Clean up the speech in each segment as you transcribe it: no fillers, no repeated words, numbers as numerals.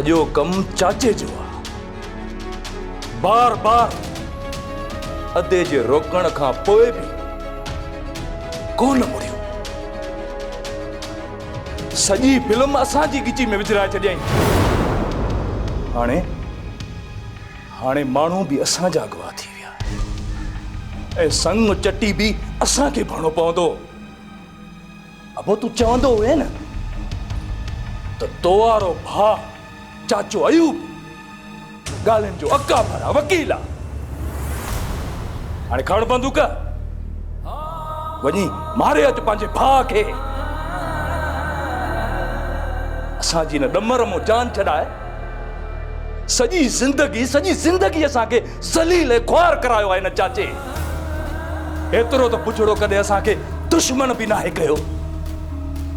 सॼो कमु चाचे जो आहे। बार बार अदे जे रोकण खां पोइ बि कोन मुड़ियो। सॼी फिल्म असांजी गिची में विझराए छॾियईं। हाणे माण्हू बि असांजा अगवा थी विया ऐं संग चटी बि असांखे भरणो पवंदो। अबो तूं चवंदो हुए न त तो वारो भाउ चाचो अयूब ॻाल्हियुनि जो अका भरा वकील आहे। हाणे खण बंदूक वञी मारे अच पंहिंजे भाउ खे। असांजी न ॾमर मां जान छॾाए सॼी ज़िंदगी असांखे ज़लील ऐं ख्वार करायो आहे हिन चाचे। एतिरो त पुछड़ो कॾहिं असांखे दुश्मन बि नाहे कयो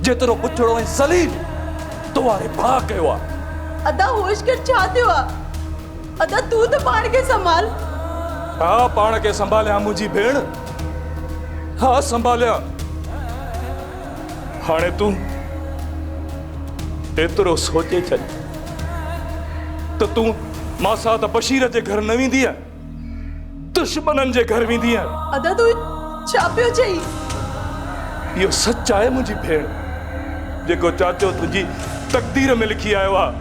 जेतिरो पुछड़ो ऐं ज़लील तो वारे भाउ कयो आहे। अदा होश कर छा थियो आहे? अदा तूं त पाण खे संभाल। हा पाण खे संभालिया मुंहिंजी भेण, हा संभालिया। हाणे तूं एतिरो सोचे छॾ त तूं मां सां त बशीर जे घर न वेंदी आहे, दुश्मननि जे घर वेंदी आहे। अदा तूं छा पियो चई? इहो सच आहे मुंहिंजी भेण, जेको चाचो तुंहिंजी तकदीर में लिखी आयो आहे।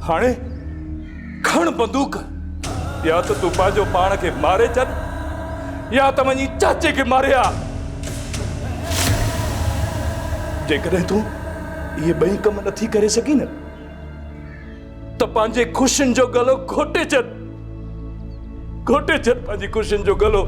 हाणे खण बंदूक, या त तूं पंहिंजो पाण खे मारे छॾ या त वञी चाचे खे मारे आ। जेकॾहिं तूं इहे ॿई कम नथी करे सघी न त पंहिंजे ख़ुशियुनि जो गलो घोटे छॾ पंहिंजी ख़ुशियुनि जो गलो।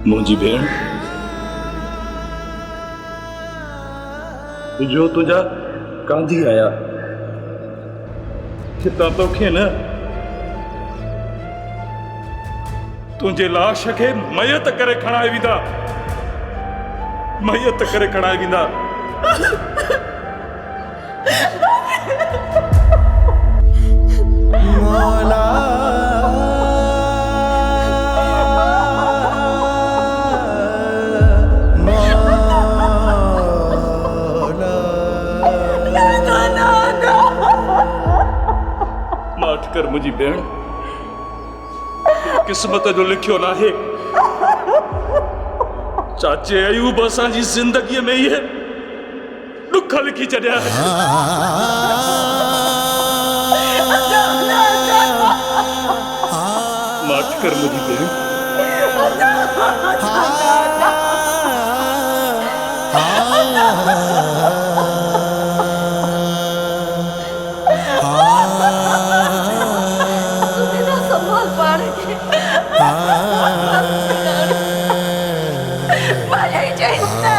मुंहिंजी भेण, जो तुंहिंजा कांधी आया हितां तोखे न तुंहिंजे लाश खे मयत करे खणाए वेंदा। मौला कर मुझी भेण, किस्मत जो लिखियो नाहे। चाचे अयूब असांजी ज़िंदगीअ में इहे दुख लिखी छॾिया। माफ़ कर मुझी भेण। Vaya, ya está.